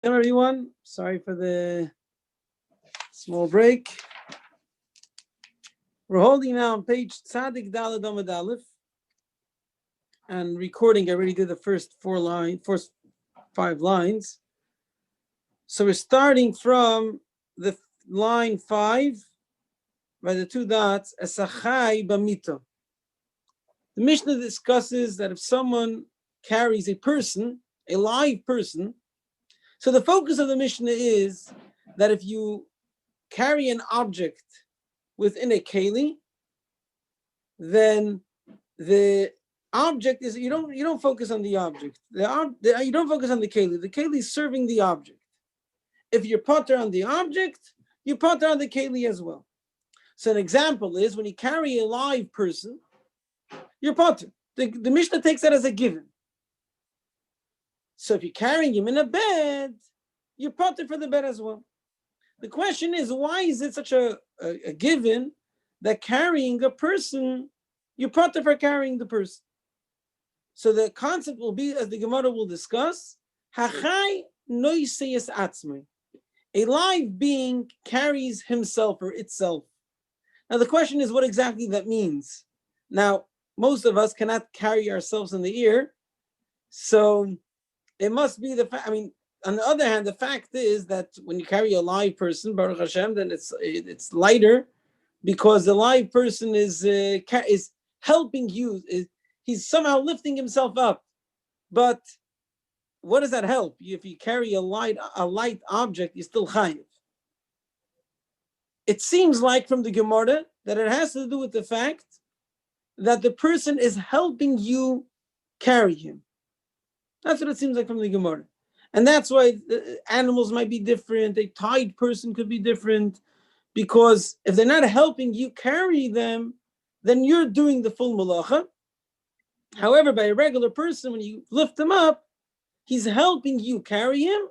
Hello, everyone. Sorry for the small break. We're holding now on page Tzadik Daled Amud Aleph, and recording. I already did the first first 5 lines. So we're starting from the line 5 by the 2 dots. Esachai b'mito. The Mishnah discusses that if someone carries a person, a live person. So the focus of the Mishnah is that if you carry an object within a keli, then the object is you don't focus on the object. You don't focus on the keli. The keli is serving the object. If you're potter on the object, you potter on the keli as well. So an example is when you carry a live person, you're potter. The Mishnah takes that as a given. So if you're carrying him in a bed, you're potter for the bed as well. The question is, why is it such a given that carrying a person, you're potter for carrying the person? So the concept will be, as the Gemara will discuss, Hachai noiseyes atzmai. A live being carries himself or itself. Now the question is what exactly that means. Now, most of us cannot carry ourselves in the ear, so it must be the fact. On the other hand, the fact is that when you carry a live person, Baruch Hashem, then it's lighter because the live person is helping you. He's somehow lifting himself up. But what does that help? If you carry a light object, you're still chayiv. It seems like from the Gemara that it has to do with the fact that the person is helping you carry him. That's what it seems like from the Gemara. And that's why animals might be different. A tied person could be different. Because if they're not helping you carry them, then you're doing the full malacha. However, by a regular person, when you lift him up, he's helping you carry him,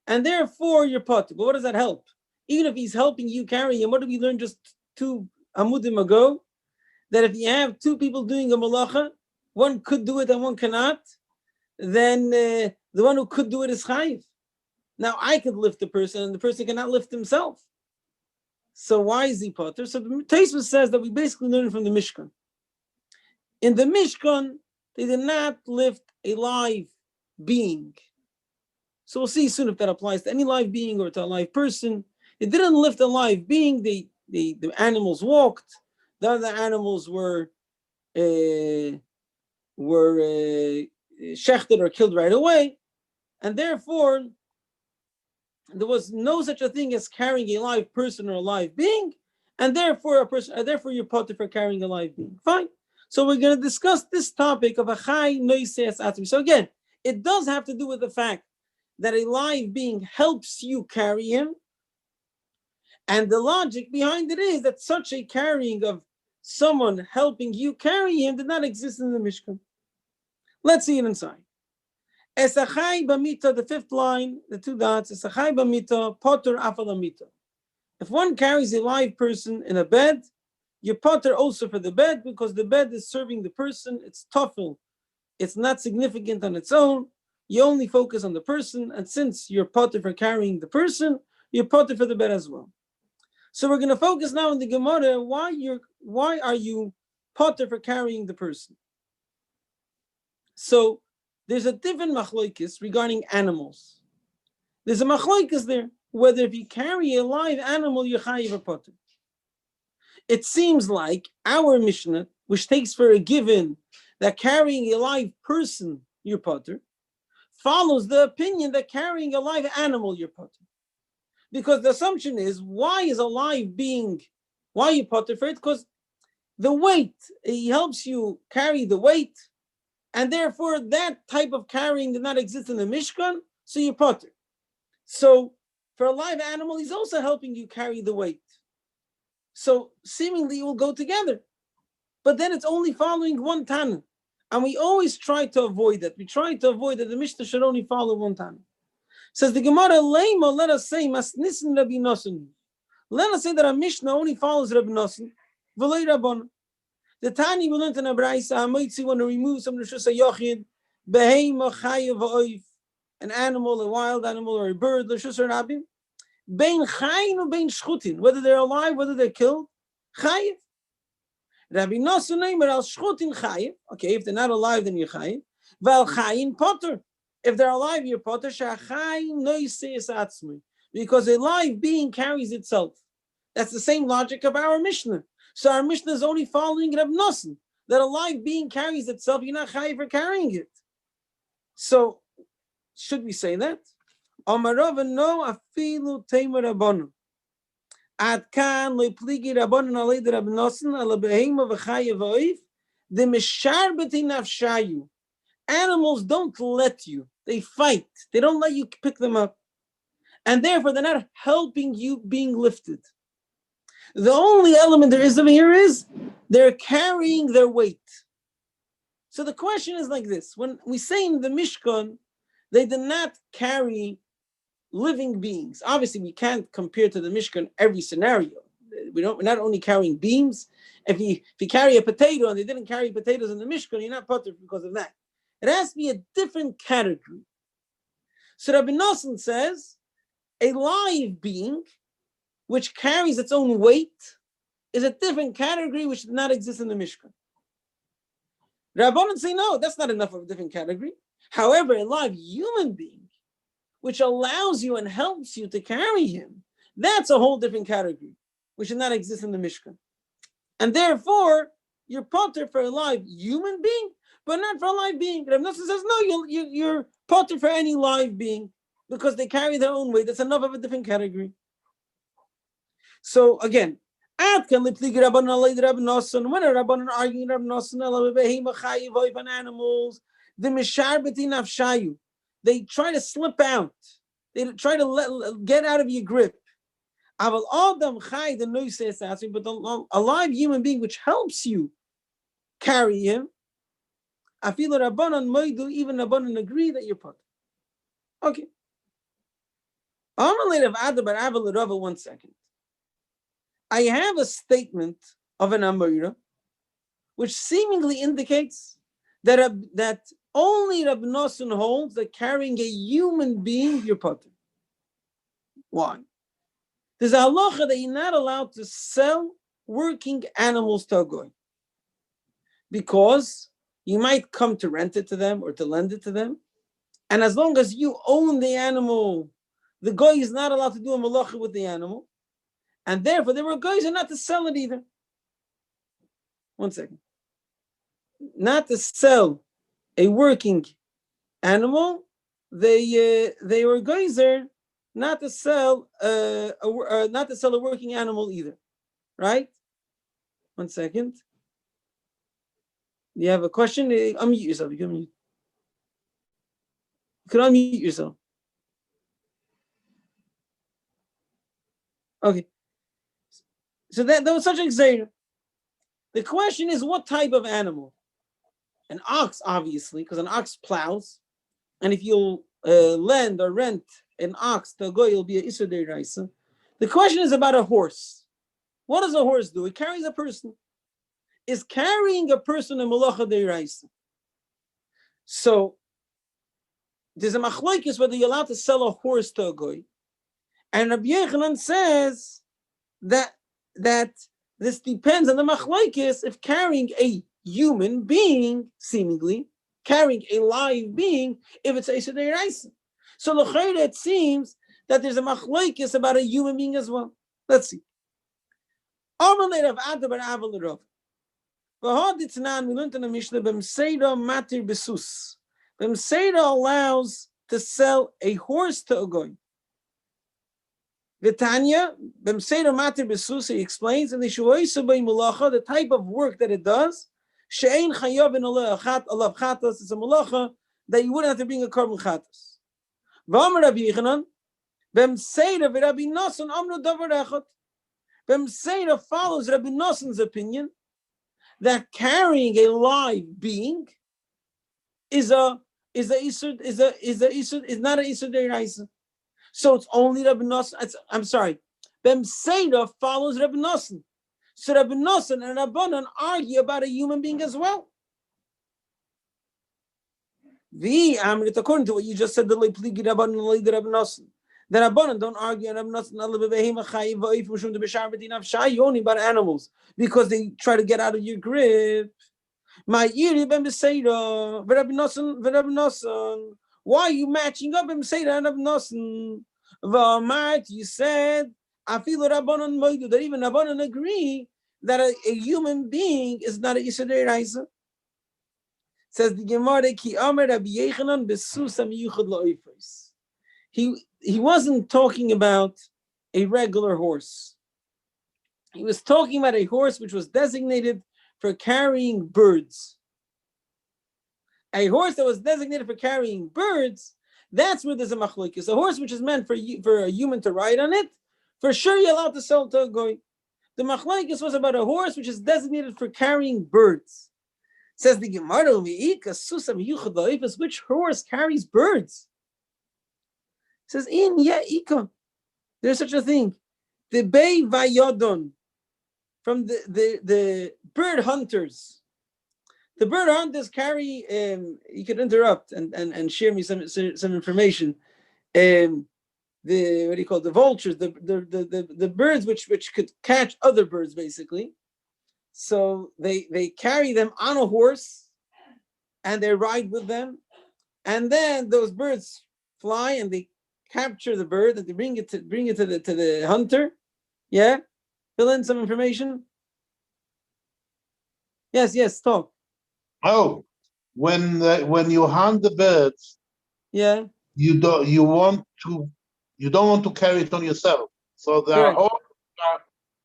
and therefore you're potter. But what does that help? Even if he's helping you carry him, what did we learn just 2 amudim ago? That if you have 2 people doing a malacha, one could do it and one cannot, then the one who could do it is chayiv. Now I could lift the person and the person cannot lift himself. So why is he potter? So the Tosfos says that we basically learn from the Mishkan. In the Mishkan, they did not lift a live being. So we'll see soon if that applies to any live being or to a live person. It didn't lift a live being. The animals walked. The other animals were shechted or killed right away, and therefore there was no such a thing as carrying a live person or a live being, and therefore you're potter for carrying a live being. Fine. So we're going to discuss this topic of achai noiseyes atzmai. So again, it does have to do with the fact that a live being helps you carry him, and the logic behind it is that such a carrying of someone helping you carry him did not exist in the Mishkan. Let's see it inside. Esachai b'mita, the 5th line, the 2 dots. Esachai b'mita, potter afal amita. If one carries a live person in a bed, you potter also for the bed because the bed is serving the person. It's tafel. It's not significant on its own. You only focus on the person, and since you're potter for carrying the person, you're potter for the bed as well. So we're going to focus now on the Gemara. Why are you potter for carrying the person? So there's a different machlokes regarding animals. There's a machlokes there whether if you carry a live animal you're chayiv or potter. It seems like our Mishnah, which takes for a given that carrying a live person you're potter, follows the opinion that carrying a live animal you're potter. Because the assumption is, why is a live being, why you potter for it? Because the weight, he helps you carry the weight, and therefore that type of carrying did not exist in the Mishkan, so you potter. So for a live animal, he's also helping you carry the weight. So seemingly it will go together. But then it's only following one Tana. And we always try to avoid that. We try to avoid that the Mishnah should only follow one Tana. Says the Gemara, Leima, let us say, Masnisin Rabbi Nosson. Let us say that a Mishnah only follows Rabbi Nosson. V'lei Rabbon. The Tani we learned in a Braisa, Hamoitzi, want to remove some Rishus HaYochid, Beheima Chayav Ha'oif, an animal, a wild animal, or a bird, l'shus or Rabbi, bein chayin or bein shchutin, whether they're alive, whether they're killed, chayiv. Rabbi Nosson neimer al shchutin chayiv. Okay, if they're not alive, then you're chayiv. Val chayin potter. If they're alive, you're potter. Shachayin noiseis atzmi. Because a live being carries itself. That's the same logic of our Mishnah. So our Mishnah is only following Rabbi Nosson, that a live being carries itself. You're not chayiv for carrying it. So should we say that? Amarava no afilu teimer rabbanon. Ad kan lo pligi rabbanon alei de Rabbi Nosson ala behema v'chayev oif the misharbeti nafshayu. Animals don't let you. They fight. They don't let you pick them up. And therefore, they're not helping you being lifted. The only element there is over here is they're carrying their weight. So the question is like this. When we say in the Mishkan, they did not carry living beings. Obviously, we can't compare to the Mishkan every scenario. We're not only carrying beams. If you carry a potato and they didn't carry potatoes in the Mishkan, you're not potter because of that. It has to be a different category. So Rabbi Nosson says, a live being which carries its own weight is a different category which did not exist in the Mishkan. Rabbanan say, no, that's not enough of a different category. However, a live human being which allows you and helps you to carry him, that's a whole different category which did not exist in the Mishkan. And therefore, you're potter for a live human being, but not for a live being. Rabbi Nosson says, no, you're potter for any live being because they carry their own weight. That's enough of a different category. So again, when a Rabbanan arguing Rabbi Nosson on animals, the misharbeti nafshayu, they try to slip out. They try to get out of your grip. But a live human being which helps you carry him, I feel that Rabbanan moidu, even Rabbanan agree that you're potter. Okay. I'm going to leave Adar 1 second. I have a statement of an Amora which seemingly indicates that only Rabbi Nosson holds that carrying a human being, you're potter. Why? There's a halacha that you're not allowed to sell working animals to a goy, because you might come to rent it to them or to lend it to them, and as long as you own the animal, the goy is not allowed to do a malacha with the animal, and therefore there were goys are not to sell it either. 1 second. Not to sell a working animal, they were goys there not to sell a working animal either, right? 1 second. You have a question? Unmute yourself. You can unmute yourself. Okay. So that was such a example. The question is, what type of animal? An ox, obviously, because an ox plows, and if you'll lend or rent an ox to a goy, it'll be an Isur Deiraisa. The question is about a horse. What does a horse do? It carries a person. Is carrying a person a Malacha Deiraisa? So there's a machlokes whether you're allowed to sell a horse to a goy, and Rabbi Yochanan says that this depends on the machlokes if carrying a human being, seemingly carrying a live being, if it's a Isur Deiraisa. So l'chayre it seems that there's a machlokes about a human being as well. Let's see. Amalei Rav Adar bar Ava l'Rav. V'haditnan we learned in the Mishnah b'mseira matir besus. B'mseira allows to sell a horse to a goy. V'tanya b'mseira matir besus, he explains, and the shuoisa by malacha, the type of work that it does, she'ein chayav in alav chatas, it's a malacha that you wouldn't have to bring a korban chatas. V'amar Rabbi Yochanan b'mseira v'Rabbi Nosson amru davar echad. B'mseira follows Rabbi Nosson's opinion that carrying a live being is not an Isur Deiraisa. So it's only Rabbi Nosson. I'm sorry. B'mseira follows Rabbi Nosson. So Rabbi Nosson and Rabbanan argue about a human being as well. The Amrit, according to what you just said, the Pligi Rabban and the Rabbi Nosson. The Rabbanon don't argue and Rabbi Nosson you only about animals because they try to get out of your grip. My Yiri Ben Beseira, Rabbi Nosson. Why are you matching up Beseira and Rabbi Nosson? V'amart, you said, I feel Rabbanon Moidu, that even Rabbanon agree that a human being is not a Yisrael Reisa. Says the Gemara, Ki Amar Rabbi Yechanan besusam yuchad la'oifos. He wasn't talking about a regular horse. He was talking about a horse which was designated for carrying birds. A horse that was designated for carrying birds, that's where there's a machlokes. A horse which is meant for a human to ride on it, for sure you're allowed to sell to a goy. The machlokes was about a horse which is designated for carrying birds. Says the Gemara, which horse carries birds? Says in Ika. There's such a thing. The Bay Vayodon from the bird hunters. The bird hunters carry. You could interrupt and share me some information. The what do you call it? The vultures, the birds which could catch other birds, basically. So they carry them on a horse, and they ride with them, and then those birds fly and they capture the bird and they bring it to the hunter. Yeah, fill in some information. Yes, talk. Oh, when you hunt the birds, yeah, you don't want to carry it on yourself. So there are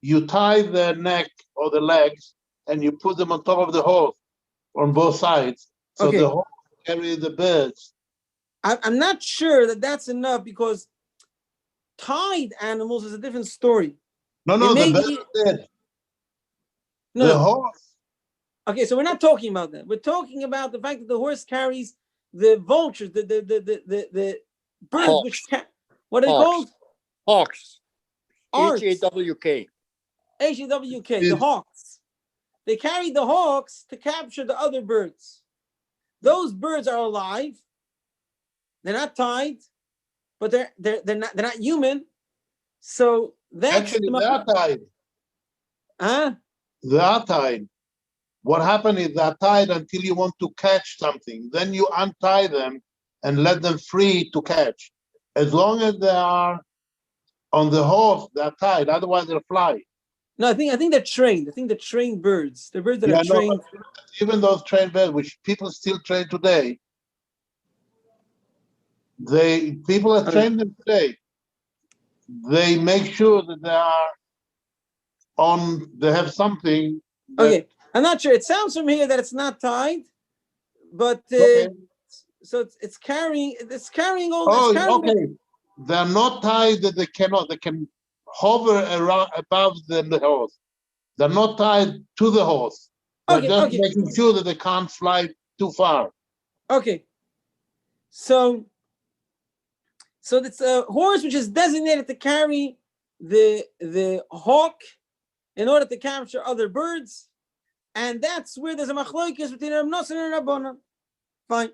you tie the neck or the legs and you put them on top of the horse on both sides. So the horse carry the birds. I'm not sure that that's enough because tied animals is a different story. No, the bird is dead. No. The horse. Okay, so we're not talking about that. We're talking about the fact that the horse carries the vultures, the birds, Hawks. which what are they called? Hawks. H-A-W-K. H-A-W-K, the hawks. They carry the hawks to capture the other birds. Those birds are alive. They're not tied, but they're not human. So that's actually they are tied. Huh? They are tied. What happened is they're tied until you want to catch something. Then you untie them and let them free to catch. As long as they are on the horse, they're tied. Otherwise, they'll fly. No, I think they're trained. I think they're trained birds. They're birds that are trained. No, even those trained birds, which people still train today, people that train them today, they make sure that they have something. Okay, I'm not sure. It sounds from here that it's not tied, but so it's carrying all. Oh, okay. They're not tied that they can hover around above the horse. They're not tied to the horse. They're just making sure that they can't fly too far. Okay. So it's a horse which is designated to carry the hawk in order to capture other birds, and that's where there's a machlokes between Rabbi Nosson and Rabbanan. Fine.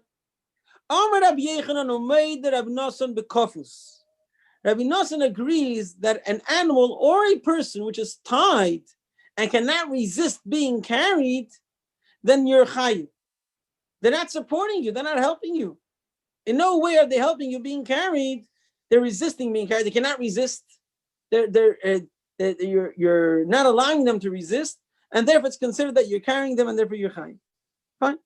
Amar Rabbi Yechanan umeid Rabbi Nosson bekofus. Rabbi Nosson agrees that an animal or a person which is tied and cannot resist being carried, then you're chayiv. They're not supporting you. They're not helping you. In no way are they helping you being carried. They're resisting being carried. They cannot resist. You're not allowing them to resist, and therefore it's considered that you're carrying them, and therefore you're chayiv. Fine.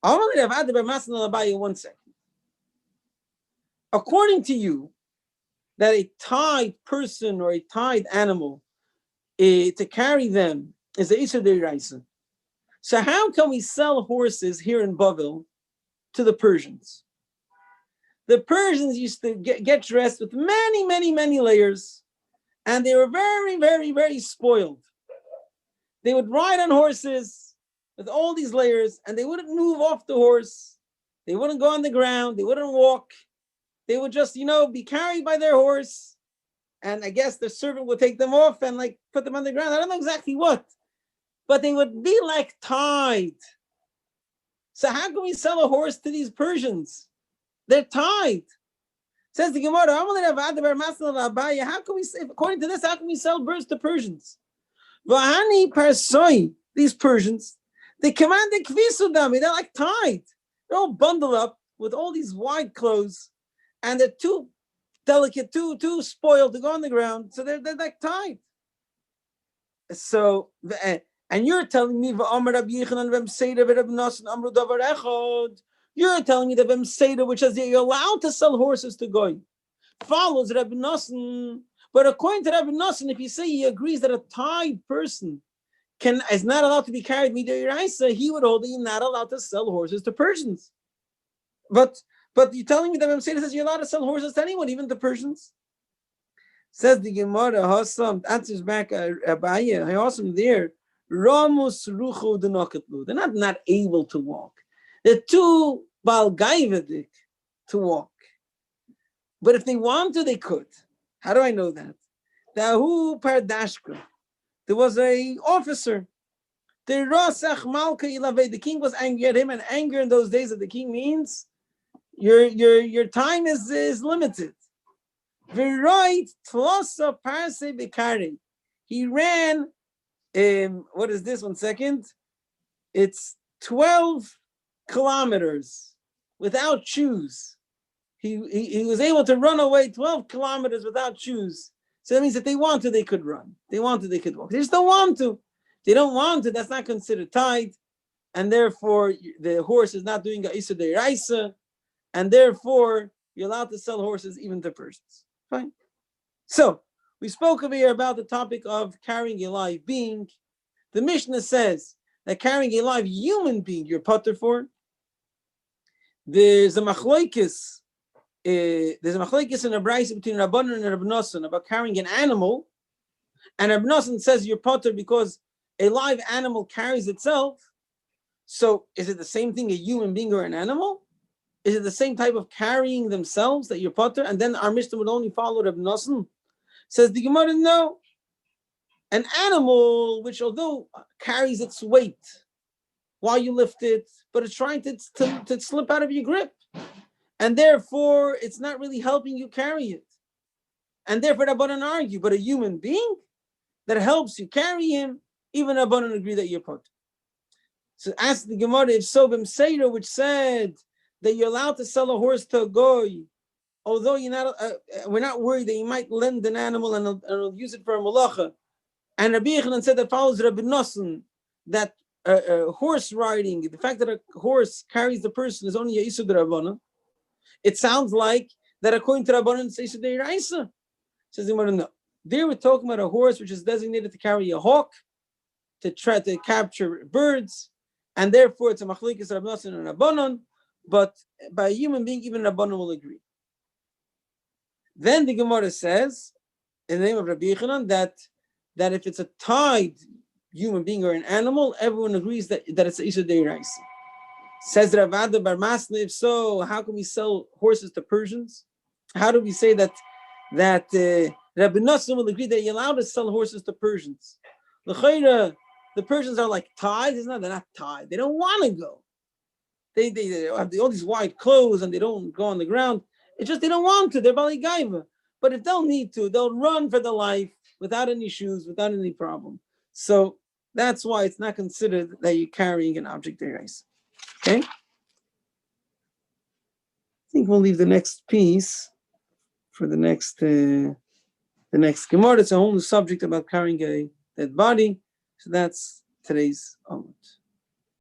One second. According to you, that a tied person or a tied animal to carry them is a Isur D'Oraisa. So how can we sell horses here in Bavel to the Persians? The Persians used to get dressed with many, many, many layers, and they were very, very, very spoiled. They would ride on horses with all these layers, and they wouldn't move off the horse. They wouldn't go on the ground. They wouldn't walk. They would just, be carried by their horse. And I guess the servant would take them off and put them on the ground. I don't know exactly what, but they would be tied. So how can we sell a horse to these Persians? They're tied. Says the Gemara, how can we, according to this, how can we sell birds to Persians? These Persians, they command the kvisudami, they're like tied. They're all bundled up with all these wide clothes, and they're too delicate, too spoiled to go on the ground, so they're like tied. So, and you're telling me, you're telling me that Masechta, which says that you're allowed to sell horses to Goy, follows Rabbi Nosson. But according to Rabbi Nosson, if you say he agrees that a tied person is not allowed to be carried midiraisa, he would hold that you're not allowed to sell horses to Persians. But you're telling me that Masechta says you're allowed to sell horses to anyone, even to Persians. Says the Gemara, Hassam answers back Abaye, Hassam there. Ramus ruchu denokatlu. They're not able to walk. They're too balgaivadik to walk. But if they want to, they could. How do I know that? Dahu pardashka. There was a officer. The king was angry at him, and anger in those days of the king means your time is limited. He ran. What is this? 1 second. It's 12 kilometers without shoes. He was able to run away 12 kilometers without shoes. So that means that they want to, they could run. They want to, they could walk. They just don't want to. They don't want to. That's not considered tied, and therefore the horse is not doing a isa deiraisa, and therefore you're allowed to sell horses even to Persians. Fine. So we spoke over here about the topic of carrying a live being. The Mishnah says that carrying a live human being you're putter for. There's a machlokes. There's a machlokes in a brayso between Rabbanan and Rabbi Nosson about carrying an animal, and Rabbi Nosson says you're putter because a live animal carries itself. So is it the same thing, a human being or an animal? Is it the same type of carrying themselves that you're putter? And then our Mishnah would only follow Rabbi Nosson. Says the Gemara, no. An animal which, although carries its weight while you lift it, but it's trying to slip out of your grip. And therefore, it's not really helping you carry it. And therefore, Rabbanan argue. But a human being that helps you carry him, even Rabbanan agree that you're putter. So ask the Gemara, if so, Masechta, which said that you're allowed to sell a horse to a goy, although you're not, we're not worried that you might lend an animal and he'll use it for a malacha. And Rabbi Yechanan said that follows Rabbi Nosson, that horse riding, the fact that a horse carries the person is only a Yisud Rabbanan. It sounds like that according to Rabbanan, it's Yisud Deiraisa. Says the Gemara, no. There we're talking about a horse which is designated to carry a hawk, to try to capture birds, and therefore it's a machlokes Rabbi Nosson and Rabbanan, but by a human being, even Rabbanan will agree. Then the Gemara says, in the name of Rabbi Yechanan, that if it's a tied human being or an animal, everyone agrees that it's a Isha Deiraisa. Says Rav Adar bar Masna, if so, how can we sell horses to Persians? How do we say that Rabbi Nosson will agree that you're allowed to sell horses to Persians? The Persians are like tied. They're not tied. They don't want to go. They have all these wide clothes and they don't go on the ground. It's just they don't want to. They're Bali Gaiva. But if they'll need to, they'll run for their life without any shoes, without any problem. So that's why it's not considered that you're carrying an object there. Okay? I think we'll leave the next piece for the next Gemara. It's a whole new subject about carrying a dead body. So that's today's Amud.